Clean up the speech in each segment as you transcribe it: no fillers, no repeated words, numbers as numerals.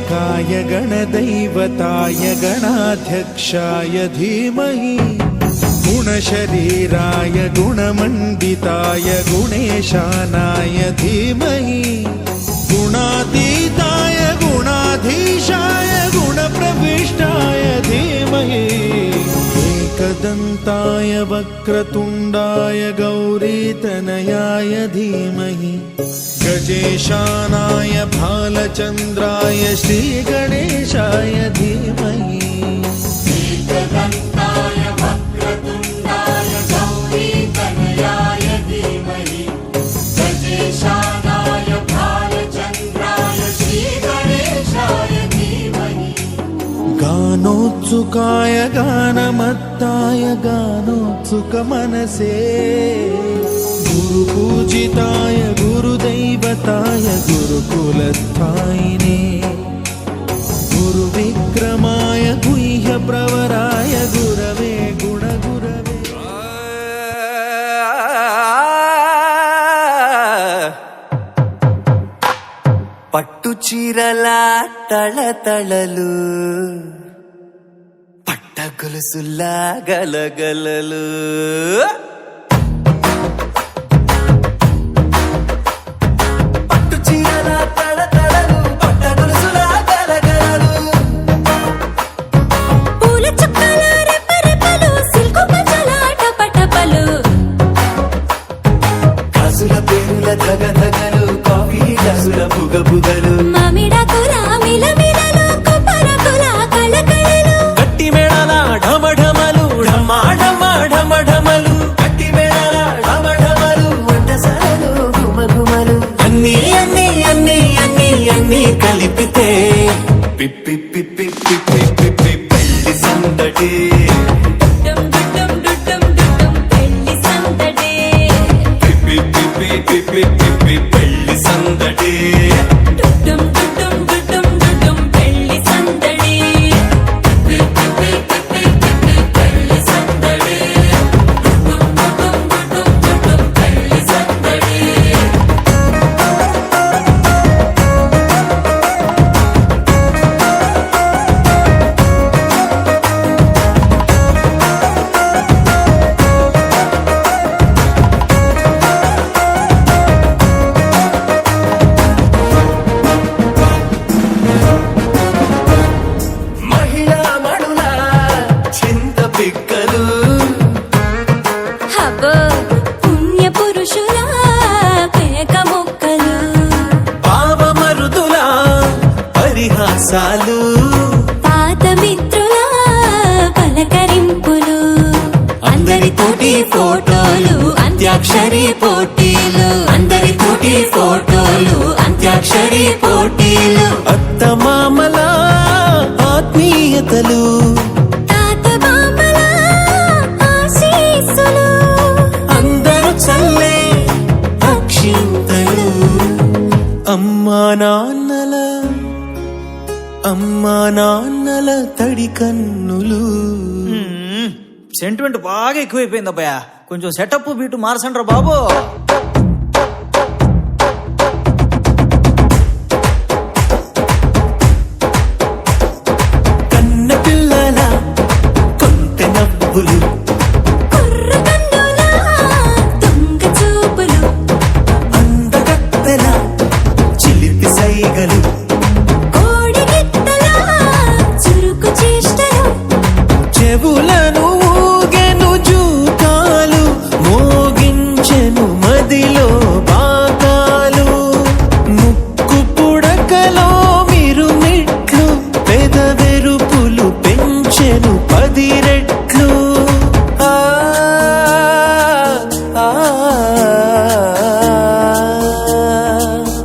गणाध्यक्षाय गणदैवताय गणाध्यक्षाय धीमहि गुणशरीराय गुणमण्डिताय गुणेशानाय धीमहि गुणातीताय गुणाधीशाय गुणप्रविष्टाय धीमहि एकदन्ताय वक्रतुण्डाय गौरीतनयाय धीमहि गजेशानाय भालचन्द्राय श्रीगणेशाय धीमहि एकदन्ताय वक्रतुण्डाय गौरीतनयाय धीमहि गजेशानाय भालचन्द्राय श्रीगणेशाय धीमहि गानोत्सुकाय गानमत्ताय गानोत्सुकमनसे गुरुपूजिताय गुरुदैवताय गुरुकुलस्थायिने गुरुविक्रमाय गुह्यप्रवराय गुरवे गुणगुरवे పట్టు చీరల తళతళలు పట్ట గొలుసుల్లా గలగలలు పట్టు చీరల తళతళలు పట్ట గొలుసుల్లా గలగలలు పూల చుక్కల రెపరెపలు సిల్కు పంచల టపటపలు గాజుల పేరుల ధగధగలు కాఫీ గ్లాసుల బుగబుగలు మామిడాకుల మిలమిలలు కొబ్బరకుల కళకళలు గట్టి మేళాల ఢమఢమలు ఢమా ఢమా ఢమఢమలు గట్టి మేళాల ఢమఢమలు వంటసాలలు గుమగుమలు అన్నీ అన్నీ అన్నీ అన్నీ అన్నీ కలిపితే పిప్పి పిప్పి పిప్పి పిప్పి పెళ్లి సందడి డుమ్ డుమ్ డుమ్ డుమ్ పెళ్లి సందడి పిప్పి పిప్పి పిప్పి పిప్పి పెళ్లి సందడి డుమ్ డుమ్ డుమ్ డుమ్ పెళ్లి సందడి పెళ్లి సందడి డుమ్ పెళ్లి సందడి మహిళా మడుల చింత పిక్కలు హబో పుణ్య పురుషుల పేక మొక్కలు పావమరుదుల పరిహాసాలు పాత మిత్రుల పలకరింపులు అందరితోటి ఫోటోలు అంత్యాక్షరి పోటీలు అందరితోటి ఫోటోలు అంత్యాక్షరి పోటీలు అత్తమామల ఆత్మీయతలు తాత బామ్మల ఆశీస్సులు అందరూ చల్లే అక్షింతలు అమ్మా నాన్నల తడి కన్నులు. సెంటిమెంట్ బాగా ఎక్కువైపోయింది అబ్బాయ, కొంచెం సెటప్ బీటు మార్చండ్రా బాబు. కన్న పిల్లల కొంత నవ్వులు కుర్రకందుల దొంగ చూపులు అందగత్తెల చిలిపి సైగలు కోడిగిత్తల చురుకు చేష్టలు చెవులను ఊగెను జూకాలు మోగించెను మదిలో బాకాలు ముక్కు పుడకలో మిరుమిట్లు పెదవెరుపులు పెంచెను 10 రెట్లు.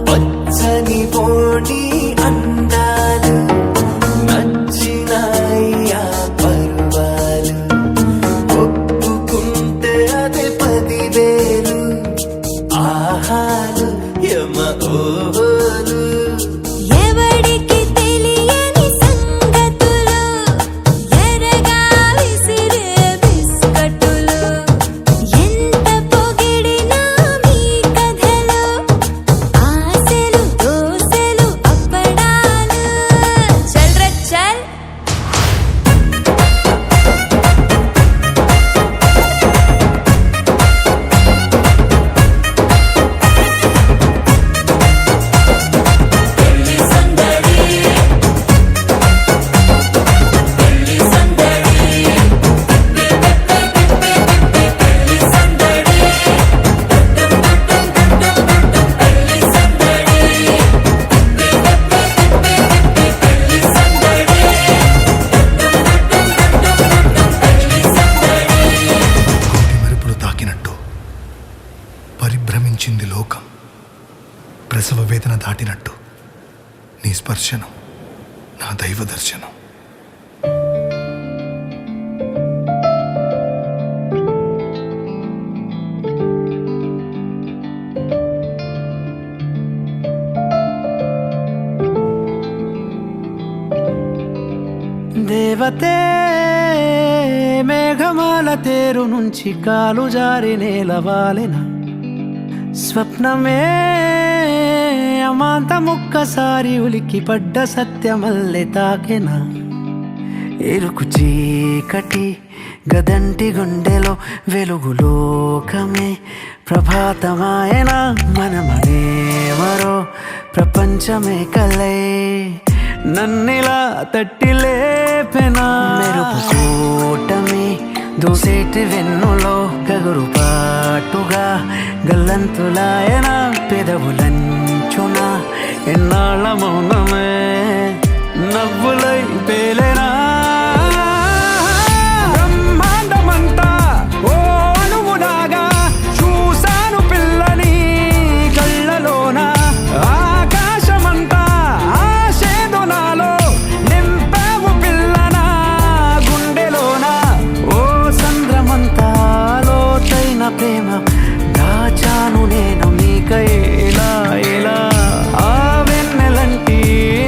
పచ్చని పోటీ అందాలు నచ్చినాయ్యా పర్వాలు ఒప్పుకుంటే అదే 10,000 ఆహాలు యమ ఓహోలు. ఎవడికి తెలియని సంగతులు ఎరగా విసిరే ప్రసవ వేదన దాటినట్టు నీ స్పర్శనం నా దైవ దర్శనం. దేవతే మేఘమాల తేరు నుంచి కాలు జారి నేలవాలిన స్వప్నమే అమాంతముక్కసారి ఉలికి పడ్డ సత్యమల్లె తాకెన ఇరుకు చీకటి గదంటి గుండెలో వెలుగు లోకమే ప్రభాతమాయన మనమనే మరో ప్రపంచమే కలై నన్నిలా తట్టి లేపెనా మెరుపు కూటమి దూసేటి వెన్నులో గగురు పాటుగా గల్లంతులాయన పెదవులంచున ఎన్నాళ్ళ మౌనమే నవ్వులై పేలేనా బ్రహ్మాండమంతా ఓ అణువులాగా చూశాను పిల్లని కళ్ళలోన ఆకాశమంతా ఆశేదో నాలో నింపావు పిల్లన గుండెలోన ఓ సంద్రమంతా లోతైన ప్రేమ దాచాను నేను నీకై ఇలా ఇలా ఆ వెన్నెలంటి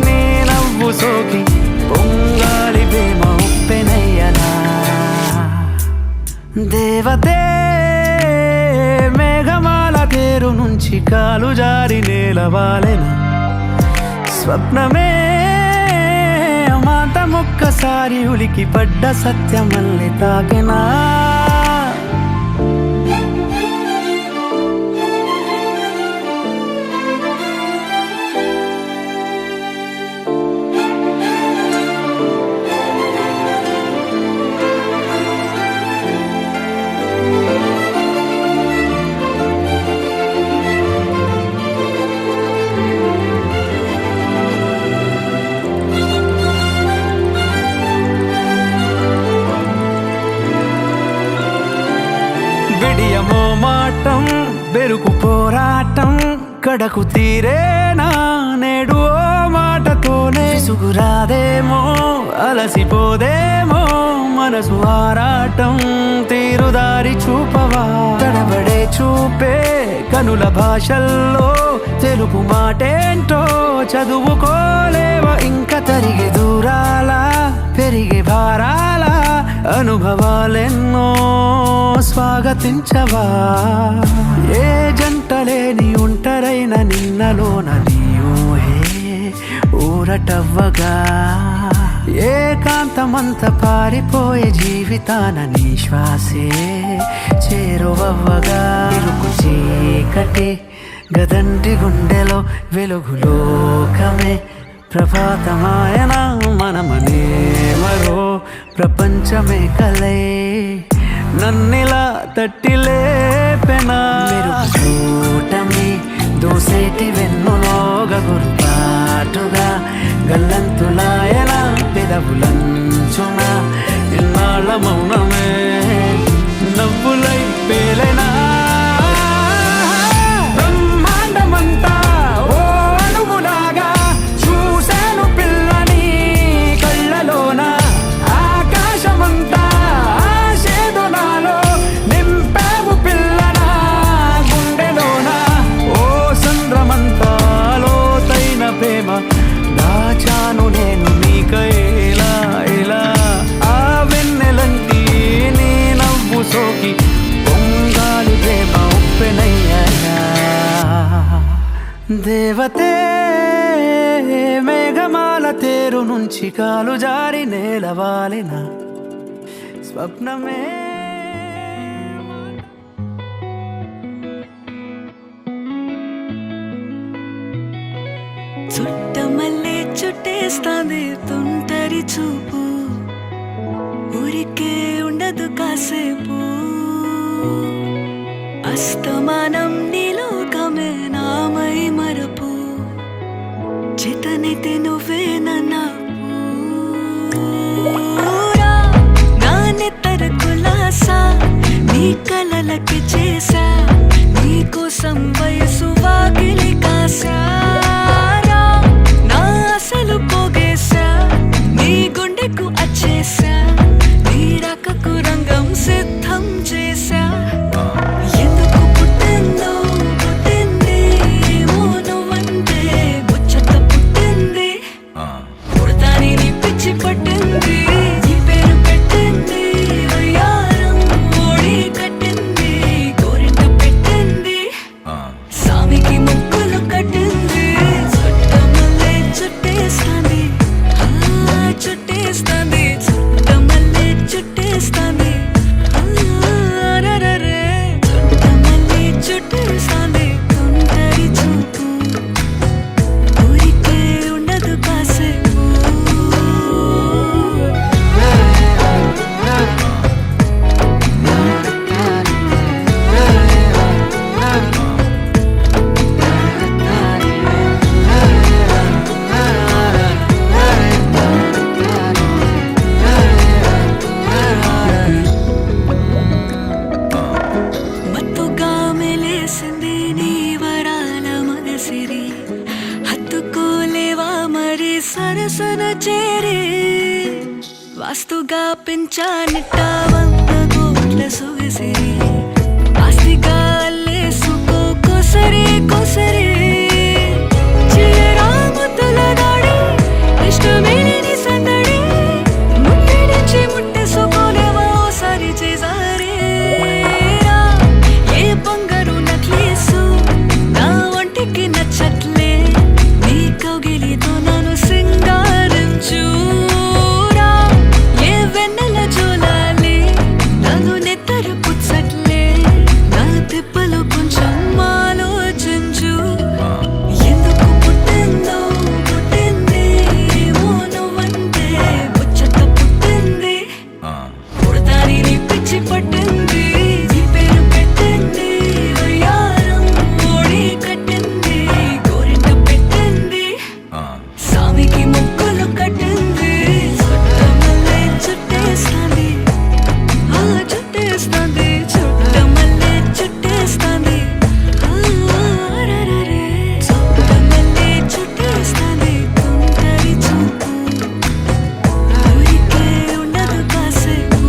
నీ నవ్వు సోకి పొంగాలి ప్రేమ ఉప్పెనయ్యనా దేవతే మేఘమాల తేరు నుంచి కాలు జారి నేలవాలెన స్వప్నమే అమాంతమొక్కసారి ఉలికి పడ్డ సత్యమల్లె తాకెనా బిడియమో మాటం బెరుకు పోరాటం కడకు తీరేనా నేడు ఓ మాటతోనే సుగురాదేమో అలసిపోదేమో మనసు ఆరాటం తీరుదారి చూపవా తడబడే చూపే కనుల భాషల్లో తెలుగు మాటేంటో చదువుకోలేవా ఇంకా తరిగే దూరాల పెరిగే భారాల అనుభవాలెన్నో స్వాగతించవా ఏ జంటలేని ఒంటరైన నిన్నలోన నీయూహే ఊరటవ్వగా ఏకాంతమంత పారిపోయే జీవితాన నీ శ్వాసే చేరువవ్వగా ఇరుకు చీకటి గదంటి గుండెలో వెలుగు లోకమే ప్రభాతమాయన మనమనే మరో ప్రపంచమే కలై నన్నిలా తట్టి లేపెనా మెరుపు కూటమి దోసేటి వెన్నులో గగురు పాటుగా గల్లంతులాయన పెదవులంచున ఇన్నాళ్ళ మౌనమే నవ్వులై పేలైనా బ్రహ్మాండమంతా ఓ అణువులాగా చూశాను పిల్లని కళ్ళలోన ఆకాశమంతా ఆశేదో నాలో నింపావు పిల్లన గుండెలోన ఓ సంద్రమంతా లోతైన ప్రేమ దాచాను నేను నీకై ఇలా ఇలా ఆ వెన్నెలంటి నీ నవ్వు సోకి పొంగాలి ప్రేమ ఉప్పెనయ్యా దేవతే మేఘమాల తేరు నుంచి కాలు జారి నేలవాలిన స్వప్నమే చుట్టమల్లే చుట్టేస్తాంది తుంటరి చూపు ఊరికే ఉండదు కాసేపు అస్తమానం నీలోకమే నామై మరపు చేతనైతే నువ్వే నూరా నా నెత్తర కులాసా నీ కలలకి చేసా నీ కోసం వయసు వాకిలి కాసా ముద్దుగా పెంచానిట్ట 100 కోట్ల సొగసిరి ఆస్తిగా అల్లేసుకో కోసరే కోసరే చిరరాముతుల దాడి ఇష్టమేని సందడి ముట్టడిచి ముట్టేసుకోలేవా ఓసారి చేసారే ఏ బంగారు నక్లీసు నా ఒంటికి నచ్చట్లే నీ కౌగిలితో నన్ను సింగారించురా ఏ వెన్నెల జోలాలి నన్ను నెత్తరు పుచ్చట్లే నా తిప్పలు కొంచెం ఆలోచించు ఎందుకు పుట్టిందో పుట్టింది ఏమో నువ్వంటే ముచ్చట పుట్టింది పుడతాని నీ పిచ్చి పట్టింది నీ పేరు పెట్టింది వయ్యారం ఓడి కట్టింది గోరింట పెట్టింది సామికి ముక్కులు కట్టింది చుట్టమల్లే చుట్టేస్తాంది ఆ చుట్టేస్తాంది చుట్టమల్లే చుట్టేస్తాంది అరెరెరె. చుట్టమల్లే చుట్టేస్తాంది తుంటరి చూపు ఊరికే ఉండదు కాసేపు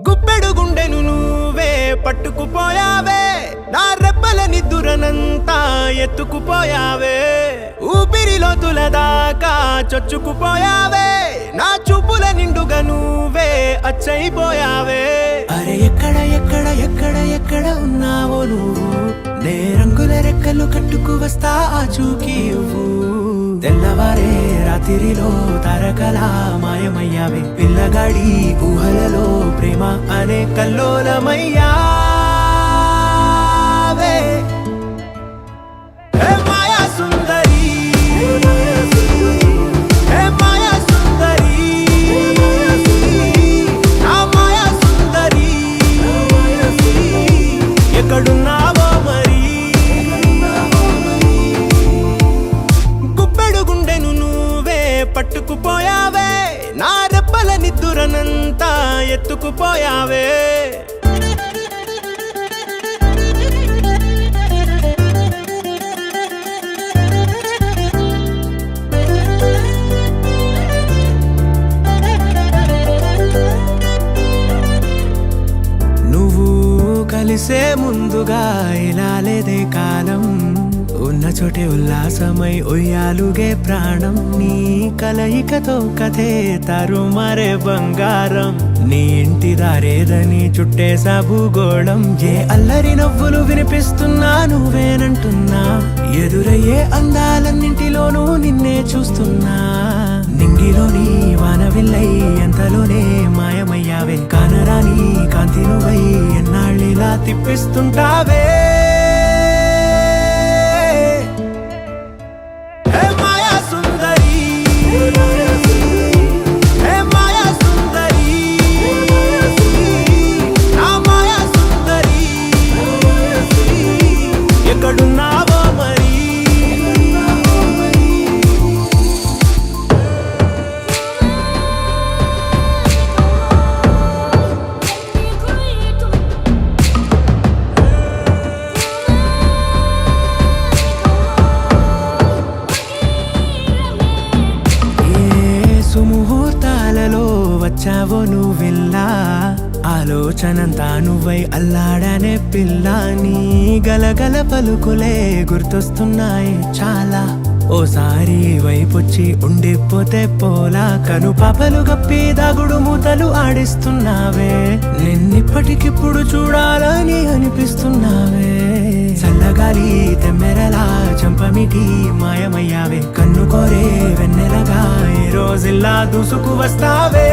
గుప్పెడు గుండెను నువ్వే పట్టుకుపోయావే నా రెప్పల నిద్దురనంతా ఎత్తుకుపోయావే ఊపిరిలోతుల దాకా చొచ్చుకుపోయావే నా చూపుల నిండుగా నువ్వే అచ్చయిపోయావే అరే ఎక్కడ ఎక్కడ ఎక్కడ ఎక్కడ ఉన్నావో నువ్వు నే రంగుల రెక్కలు కట్టుకు వస్తా ఆ చూకి ఇవ్వు తెల్లవారే రాత్రిలో తరకలా మాయమయ్యావే పిల్లగాడి ఊహలలో ప్రేమ అనే కల్లోలమయ్యావే హే మాయా సుందరి హే మాయా సుందరి నా మాయా సుందరి ఎక్కడున్నావో మరి గుప్పెడు గుండెను నువ్వే పట్టుకుపోయావే నా రెప్పల నిద్దురనంతా ఎత్తుకుపోయావే నువ్వు కలిసే ముందుగా ఇలా లేదే కాలం ఉన్న చోటే ఉల్లాసమై ఉయ్యాలుగే ప్రాణం నీ కలయికతో కథే తరుమారే బంగారం నీ ఇంటి దారేదని చుట్టేసా భూగోళం ఏ అల్లరి నవ్వులు వినిపిస్తున్నా నువ్వేనంటున్నా ఎదురయ్యే అందాలన్నింటిలోనూ నిన్నే చూస్తున్నా నింగిలోని వానవిల్లై ఎంతలోనే మాయమయ్యావే కానరాని కాంతి నువ్వై ఎన్నాళ్ళిలా తిప్పిస్తుంటావే హే మాయా సుందరి హే మాయా సుందరి నా మాయా సుందరి ఎక్కడున్నావో మరి ఏ సుముహూర్తాలలో వచ్చావో నువ్విల్లా ఆలోచనంతా నువ్వై అల్లాడనే పిల్ల నీ గలగల పలుకులే గుర్తొస్తున్నాయి చాలా ఓసారి వైపొచ్చి ఉండిపోతే పోలా కను పాపలు గప్పి దాగుడు మూతలు ఆడిస్తున్నావే నిన్నిప్పటికిప్పుడు చూడాలని అనిపిస్తున్నావే చల్లగాలి తెమ్మెరలా చంపమిటి మాయమయ్యావే కన్ను కోరే వెన్నెలగా ఈ రోజుల్లా దూసుకు వస్తావే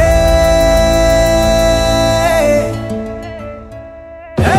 హే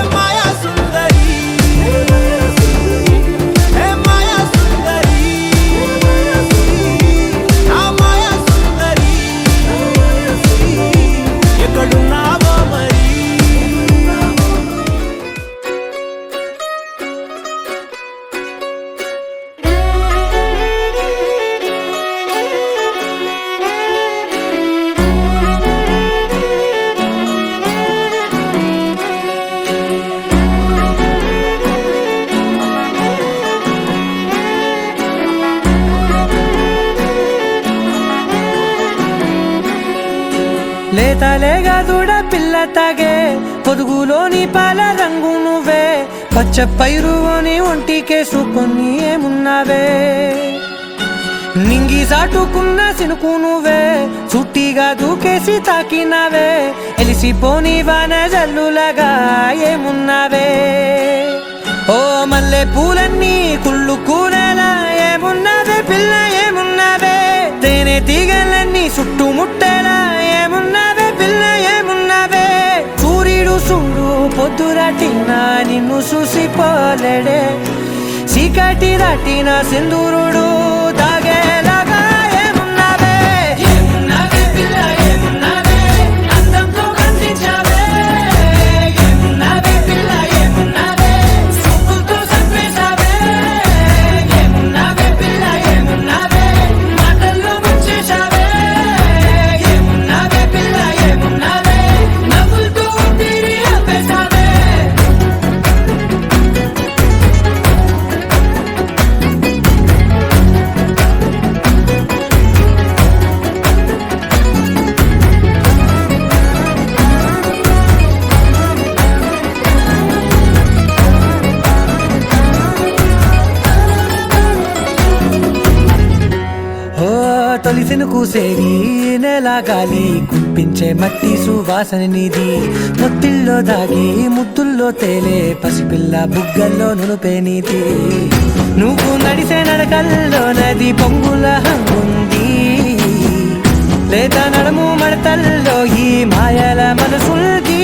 తాగే పొదుగులోని పాల రంగు నువ్వే పచ్చ పైరుని ఒంటికేసుకొని ఏమున్నావే నింగి సాటుకున్న సినుకు నువ్వే చుట్టిగా దూకేసి తాకినావే ఎలిసిపోని వాన జల్లులగా ఏమున్నావే ఓ మల్లె పూలన్నీ కుళ్ళు కూరలా ఏమున్నావే పిల్ల ఏమున్నావే తేనె తీగలన్నీ చుట్టుముట్టేలా ఏమున్నావే పిల్ల ఏమున్నావే సూర్యుడు చూడు పొద్దురాటిన నిన్ను చూసిపోలేడే చీకటి దాటిన సింధూరుడు దాగేలాగా ఏమున్నావే ఏమున్నావే పిల్ల ఏమున్నావే అందంతో కనిపించావే ఏమున్నావే పిల్ల ఏమున్నావే సూపులతో చంపేశావే ఏమున్నావే పిల్ల ఏమున్నావే మాటల్లో ముంచేశావే ఏమున్నావే పిల్ల ఏమున్నావే నవ్వులతో ఊపిరి ఆపేశావే తొలిసిన కూసేరి నెల గాలి కుప్పించే మట్టి సువాసన నిధి ముత్తిల్లో దాగి ముత్తుల్లో తేలే పసిపిల్ల బుగ్గల్లో నునుపే నీతి నువ్వు నడిసే నడకల్లో నది పొంగుల హంగుంది లేదా నడుము మడతల్లో ఈ మాయల మనసుల్ది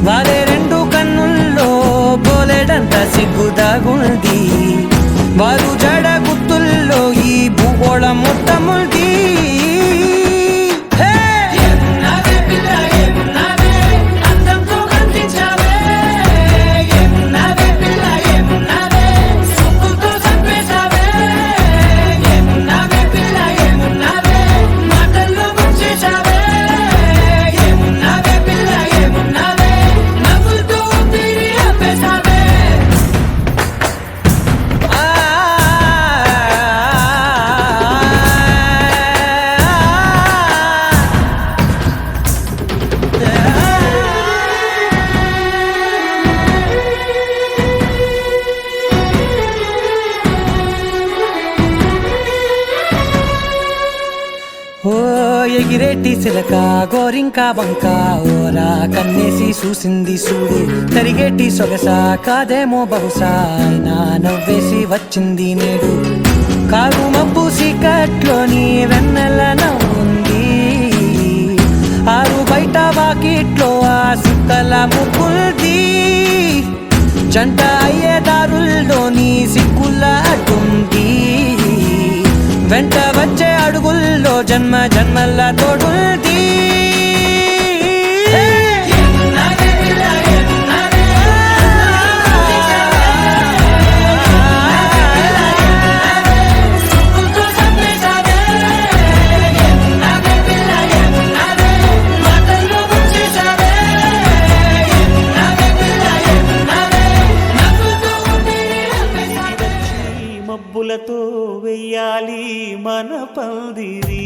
వారే రెండు కన్నుల్లో పోలేడంత సిగ్గుదాగుంది వారు జడ గుర్తుల్లో ఈ భూగోళం మొత్తముల్ది ఏమున్నావే పిల్ల ఏమున్నావే అందంతో కనిపించావే ఏమున్నావే పిల్ల ఏమున్నావే సూపులతో చంపేశావే ఏమున్నావే పిల్ల ఏమున్నావే మాటల్లో ముంచేశావే ఏమున్నావే పిల్ల ఏమున్నావే నవ్వులతో ఊపిరి ఆపేశావే ఓ ఎగిరేటి సిలక గోరింక వంక ఓరా కన్నేసి చూసింది చూడు తరిగేటి సొగస కాదేమో బహుశా అయినా నవ్వేసి వచ్చింది నేడు కారు మబ్బు సీకట్లోని వెన్నెల నవ్వుంది ఆరు బయట వాకిట్లో ఆ సుక్కల ముక్కుల్ది జంట అయ్యే దారుల్లోని సిక్కుల అడ్డుంది వెంట వచ్చే అడుగుల్లో జన్మ జన్మల తోడుల్ది మబ్బులతో వెయ్యాలి మన పందిరి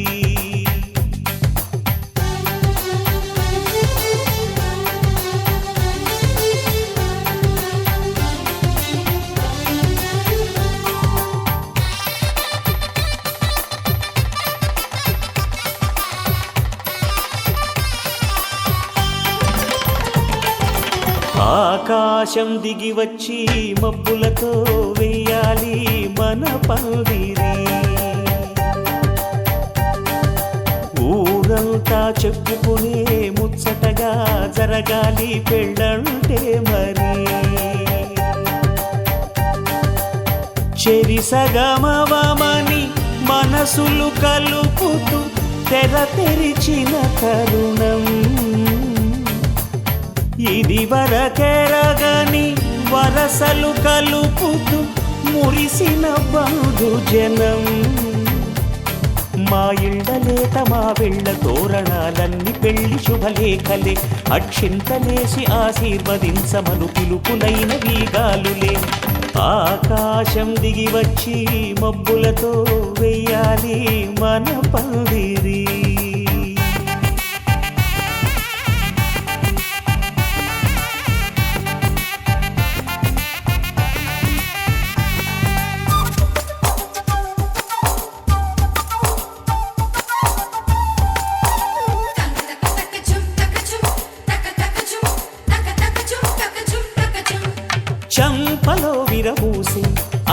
ఆకాశం దిగి వచ్చి మబ్బులతో వెయ్యాలి మన పందిరి ఊరంతా చెప్పుకునే ముచ్చటగా జరగాలి పెళ్ళంటే మరి చెరిసగమవమని మనసులు కలుపుతూ తెర తెరిచిన తరుణం ఇది వరకెరగని వరసలు కలుపుతూ మురిసిన బంధు జనం మా ఇళ్ళలేత మా వెళ్ళ తోరణాలన్నీ పెళ్లి శుభలేఖలే అక్షింతలేసి ఆశీర్వదించమను పిలుపులైన వీగాలులే ఆకాశం దిగి వచ్చి మబ్బులతో వెయ్యాలి మన పందిరి చెంపలో విరబూసి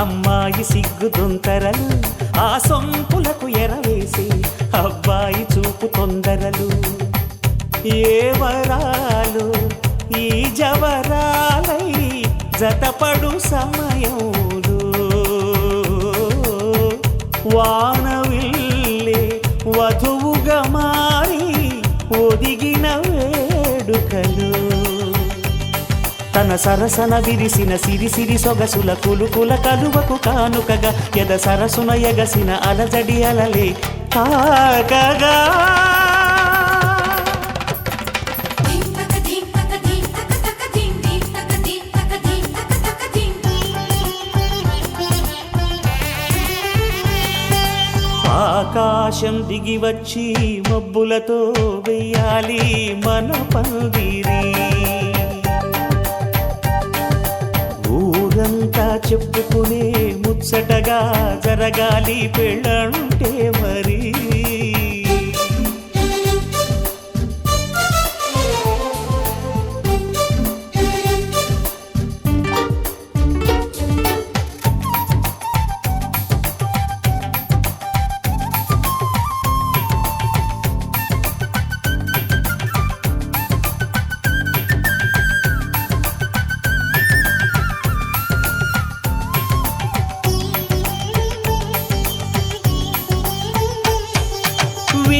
అమ్మాయి సిగ్గు దొంతరలు ఆ సొంపులకు ఎరవేసి అబ్బాయి చూపు తొందరలు ఏ వరాలు ఈ జవరాలై జతపడు సమయంలో వానవిల్లే వధువుగా మారి ఒదిగిన వేడుకలు తన సరసన విరిసిన సిరిసిరి సొగసుల కులుకుల కలువకు కానుకగా ఎద సరసున ఎగసిన అలజడి అలలే తాకగా ఆకాశం దిగి వచ్చి మబ్బులతో వెయ్యాలి మన పందిరి ఊరంతా చెప్పుకునే ముచ్చటగా జరగాలి పెళ్ళంటే మరి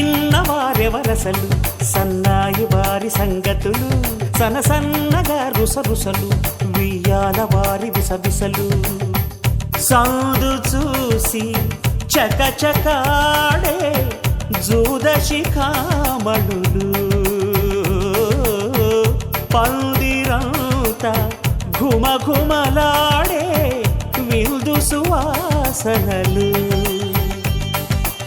విన్నవారెవరసలు సన్నాయి వారి సంగతులు సన్నగా రుసరుసలు వియ్యాల వారి విసవిసలు సౌదు చూసి చకచకాడే జూదశిఖామణులు పందిరంతా ఘుమఘుమలాడే విందు సువాసనలు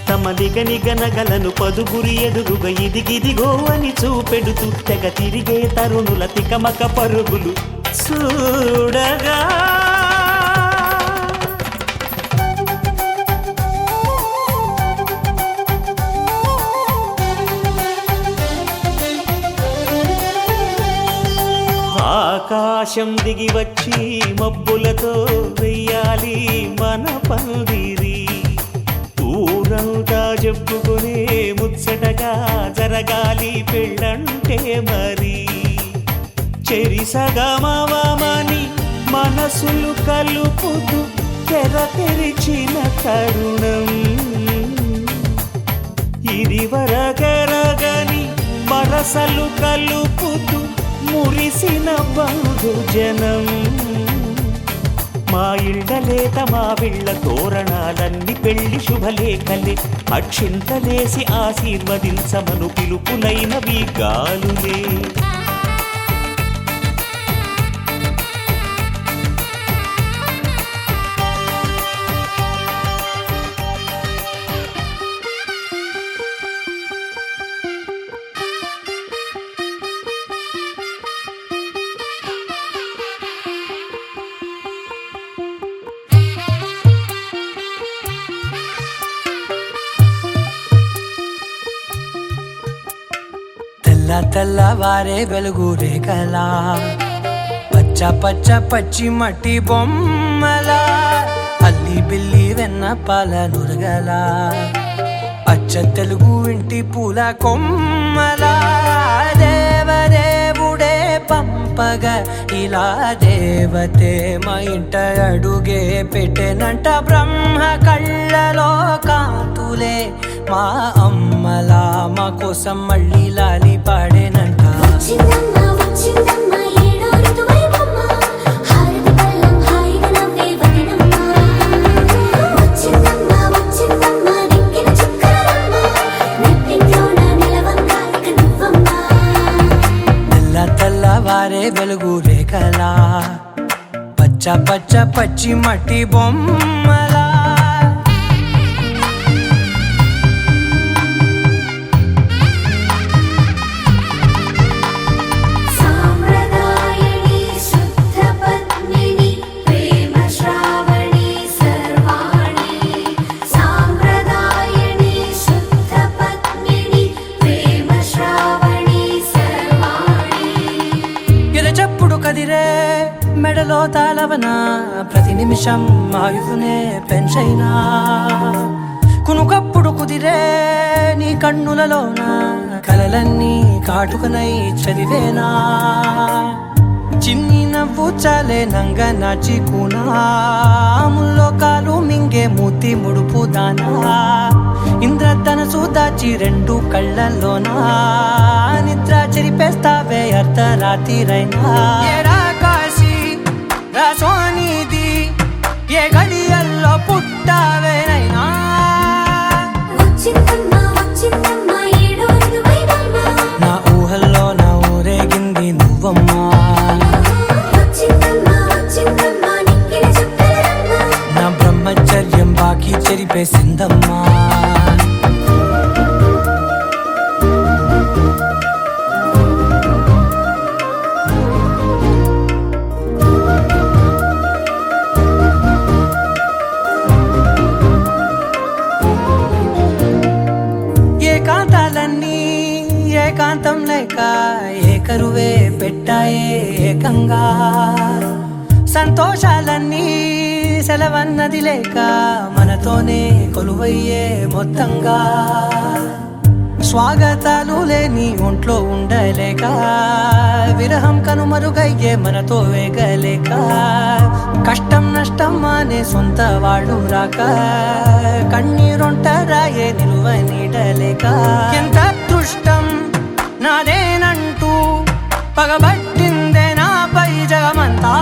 తమ నిగనగలను పదుగురి ఎదురుగా ఇదిగిదిగో అని చూపెడుతూ తెగ తిరిగే తరుణుల తికమక పరుగులు చూడగా ఆకాశం దిగి వచ్చి మబ్బులతో వెయ్యాలి మన పందిరి ఊరంతా చెప్పుకునే ముచ్చటగా జరగాలి పెళ్ళంటే మరి చెరిసగమవమని మనసులు కలుపుతూ తెర తెరిచిన తరుణం ఇది వరకెరగని వరసలు కలుపుతూ మురిసిన బంధుజనం మా ఇళ్ళలేత మా విళ్ళ తోరణాలన్నీ పెళ్లి శుభలేఖలే అక్షింతలేసి ఆశీర్వదించమను పిలుపులైనవి గాలులే తెల్లవారే వెలుగు రేఖలా పచ్చ పచ్చ పచ్చి మట్టి బొమ్మలా అల్లి బిల్లి వెన్న పాల నురగలా అచ్చ తెలుగు ఇంటి పూల కొమ్మలా దేవదేవుడే పంపగా ఇలా దేవతే మా ఇంట అడుగే పెట్టెనంట బ్రహ్మ కళ్ళలో కాంతులే మా అమ్మలా మా కోసం మళ్ళీ లాలి పాడేనంట తెల్లవారే వెలుగు రేఖలా పచ్చ పచ్చ పచ్చి మట్టి బొమ్మలా కదిరే మెడలో తాళవన ప్రతి నిమిషం ఆయుధునే పెంచైనా కునుకప్పుడు కుదిరే నీ కన్నులలోన కలలన్నీ కాటుకనై చదివేనా చిన్ని నవ్వు చాలే నంగ నాచి ముల్లోకాలు మింగే మూతి ముడుపు దానా ఇంద్రధనసు దాచి రెండు కళ్ళల్లోనా నిద్ర చెరిపేస్తావే అర్ధరాత్రిరైనా ఏరా కాశీ రా సోనిది ఏ గడియల్లో పుట్టావేనైనా వచ్చిందమ్మా వచ్చిందమ్మా ఏడో ఋతువైనమ్మా నా ఊహల్లో నా ఊరేగింది నువ్వమ్మా వచ్చిందమ్మా వచ్చిందమ్మా నిక్కిన చుక్కలమ్మా నా బ్రహ్మచర్యం బాకీ చెరిపేసిందమ్మా ఏకాంతాలన్నీ ఏకాంతం లేక ఏకరువే పెట్టాయే ఏకంగా సంతోషాలన్నీ సెలవన్నది లేక మనతోనే కొలువయ్యే మొత్తంగా స్వాగతాలు లేని ఒంట్లో ఉండలేక విరహం కనుమరుగయ్యే మనతో వేగలేక కష్టం నష్టం అనే సొంత వాళ్ళు రాక కన్నీరొంటరాయే నిలువ నీడలేక ఎంత అదృష్టం నాదేనంటూ పగబట్టిందే నాపై జగమంతా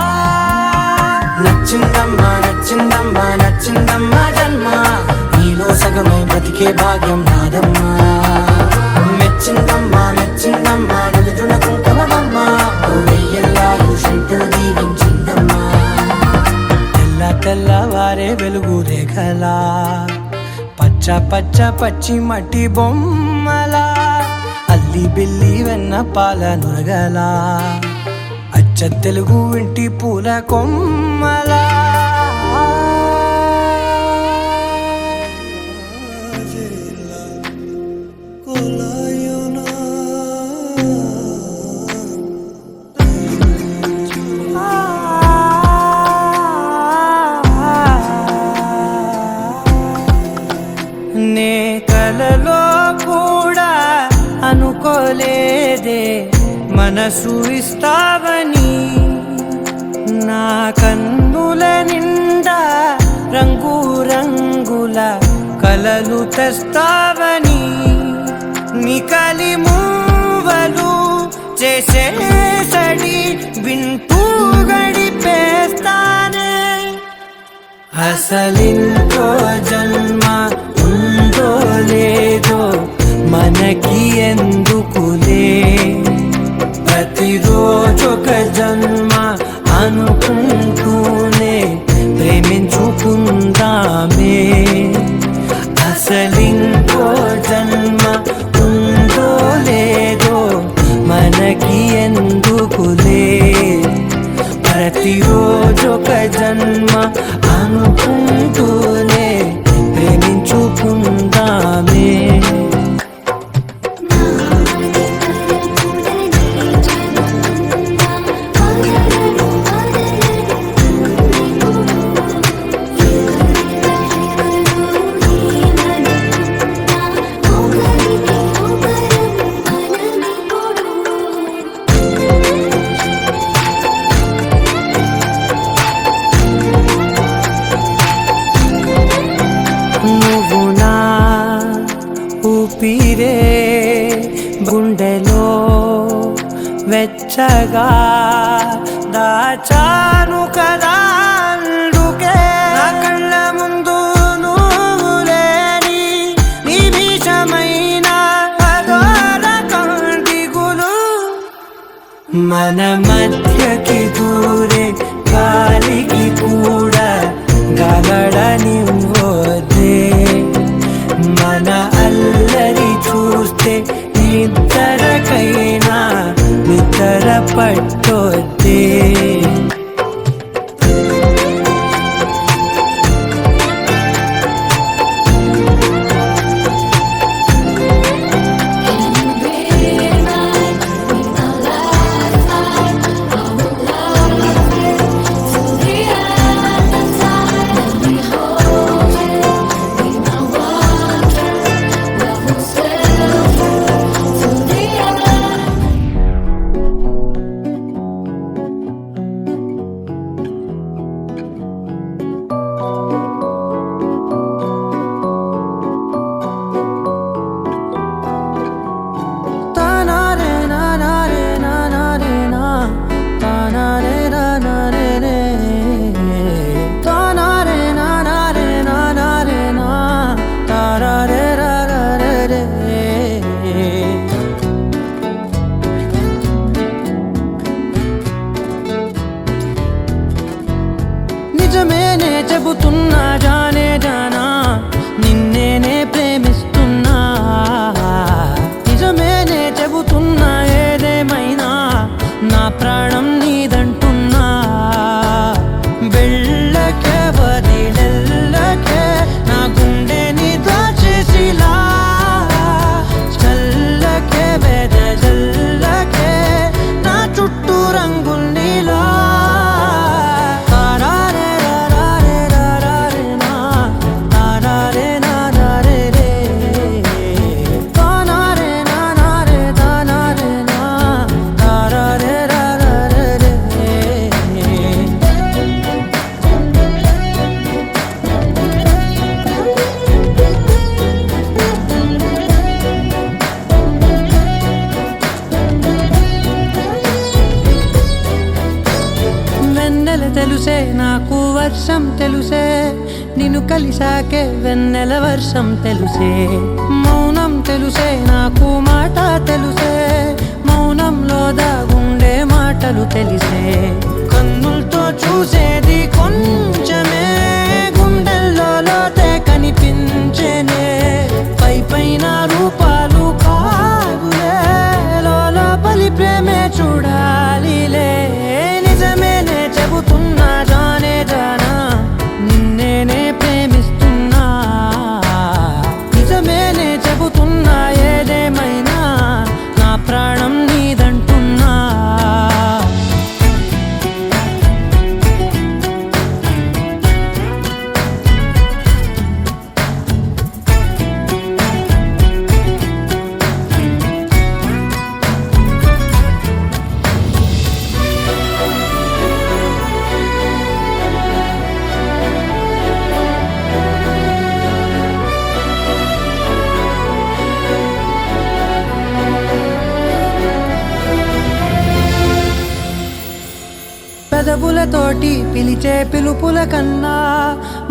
నచ్చిందమ్మా నచ్చిందమ్మా నచ్చిందమ్మా జన్మ నీలో సగమై బ్రతికే భాగ్యం నాదమ్మా మెచ్చిందమ్మా మెచ్చిందమ్మా నిలుచున కుంకుమమ్మా వెయ్యల్లాలు శంకులు దీవించిందమ్మా తెల్ల తెల్లవారే వెలుగు రేఖలా పచ్చ పచ్చ పచ్చి మట్టి బొమ్మలా అల్లి బిల్లి వెన్న పాల నురగలా అచ్చ తెలుగు ఇంటి పూల కొమ్మలా నే కలలో కూడా అనుకోలేదే మనసు ఇస్తావని నా కన్నుల నిండా రంగు రంగుల కలలు తెస్తావని నికలి మూవలు చేసేసడి వింటూ గడిపేస్తానే అసలింకో జన్మ ఉందో లేదో మనకి ఎందుకులే ప్రతిరోజొక జన్మ అనుకుంటూనే ప్రేమించుకుందామే అసలింకో జన్మ ఉందో లేదో మనకి ఎందుకులే ప్రతిరోజొక జన్మ అనుకుంటూనే ప్రేమించుకుందామే నువ్వు నా ఊపిరే గుండెలో వెచ్చగా దాచాను కదా అందుకే నా కళ్ళ ముందు నువ్వు లేని నిమిషమైన అదోర కంటిగులు మన మధ్యకి దూరే గాలికి కూడా గలడనివ్వదే మన అల్లరి చూస్తే నిద్రకైనా నిద్ర పట్టొద్దే చెబుతున్నా జానే జానా నిన్నేనే ప్రేమిస్తున్నా నిజమేనే చెబుతున్నా ఏదేమైనా నా ప్రాణం నీదంటున్నా వెళ్ళకే వదిలెల్లకే నా గుండెని దాచేసిలా చల్లకే వెదజల్లకే నా చుట్టూ రంగుల్నిలా తెలుసే నాకు వర్షం తెలుసే నిన్ను కలిసాకే వెన్నెల వర్షం తెలుసే మౌనం తెలుసే నాకు మాట తెలుసే మౌనంలో దాగుండే మాటలు తెలిసే కన్నులతో చూసేది కొంచెమే గుండెల్లో లోతే కనిపించేనే పై పైన రూపాలు కాదులే లోపలి ప్రేమే చూడాలిలే నిజమేనే చెబుతున్నా జానే జానా నిన్నేనే ప్రేమిస్తున్నా నిజమేనే చెబుతున్నా ఏదేమైనా నా ప్రాణం నీదంటున్నా పెదవులతోటి పిలిచే పిలుపుల కన్నా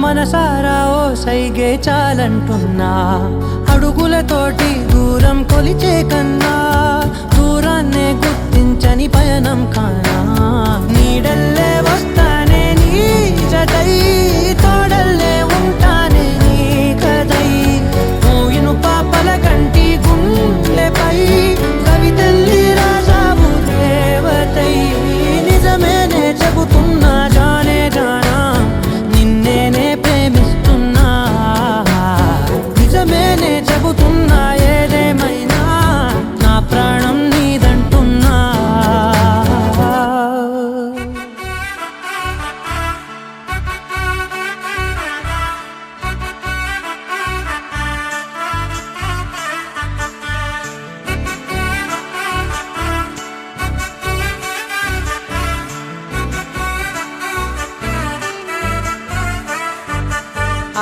మనసారా ఓ సైగే చాలంటున్నా అడుగులతోటి దూరం కొలిచే కన్నా దూరాన్నే గుర్తించని పయనం కానా నీడల్లే వస్తానే నీ జతై తోడల్లే ఉంటానే నీ కదై మోయిను పాపల కంటి గుండెపై కవితల్లి రాజావు దేవతై నిజమేనే చెబుతున్నా జానే జానా నిన్నేనే ప్రేమిస్తున్నా నిజమేనే చెబుతున్నా ఏదేమైనా నా ప్రాణం నీదంటున్నా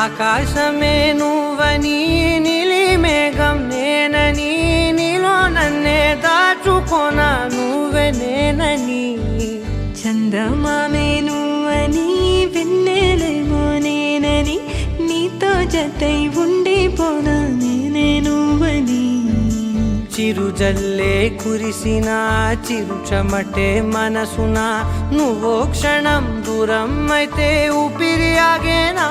ఆకాశమే నువ్వని నీలి మేఘం నేనని నీలో నన్నే దాచుకోనా నువ్వే నేనని చందమామే నువ్వని వెన్నెలేమో నేనని నీతో జతై ఉండిపోనా నేనే నువ్వని చిరుజల్లే కురిసిన చిరు చెమటే మనసున నువ్వో క్షణం దూరం అయితే ఊపిరి ఆగేనా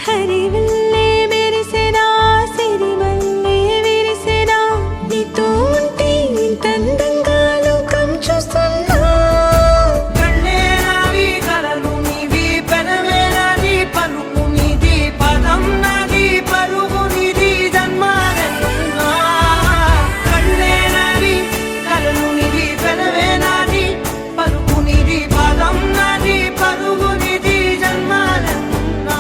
హరివల్లే మెరిసెనా సిరివల్లే విరిసెనా నీతో ఉంటే ఇంతందంగా లోకం చూస్తున్నా కళ్ళే నావి కలలు నీవి పెనవే నాది పలుకు నీది పదం నాది పరుగు నీది జన్మాలెన్నున్నా కళ్ళే నావి కలలు నీవి పెనవే నాది పలుకు నీది పదం నాది పరుగు నీది జన్మాలెన్నున్నా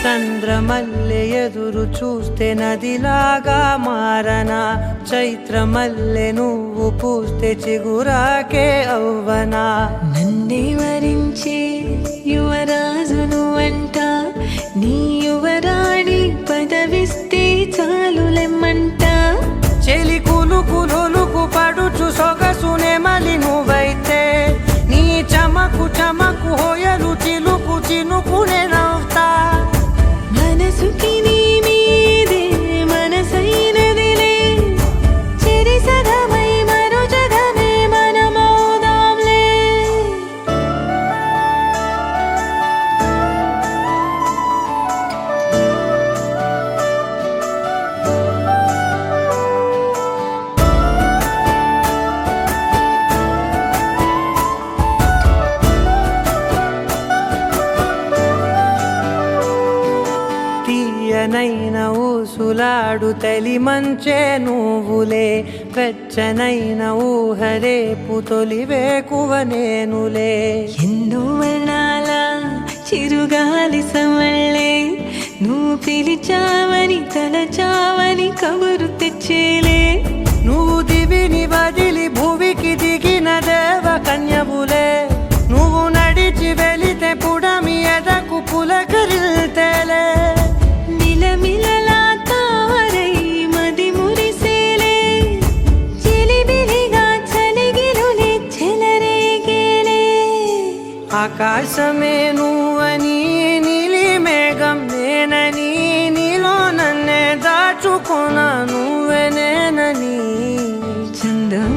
చంద్రమల్లె ఎదురు చూస్తే నదిలాగా మారనా చైత్రమల్లె నువ్వు పూస్తే చిగురాకే అవ్వనా నన్నే వరించే యువరాజును అంట నీ యువరాణి పదవిస్తే చాలులెమ్మంట చెలి కులుకులో కాపాడు తలి మంచే నువ్వులే వెచ్చనైన ఊహరేపు తొలి వేకువ నేనులే ఎన్నో వర్ణాల చిరుగాలి సమళ్ళే నువ్వు పిలిచావని తలచావని కబురు తెచ్చేలే నువ్వు దివిని వదిలి భూమికి దిగిన దేవ కన్యవులే నువ్వు నడిచి వెళితే పుడమి ఎదకు పులకరిల్తేలే మిలమిలలా తారై మది మురిసేలే చిలిబిలిగా చలిగిలులే చెలరేగేలే ఆకాశమే నువ్వని నీలి మేఘం నేనని నీలో నన్నే దాచుకున్నా నువ్వే నేనని చందం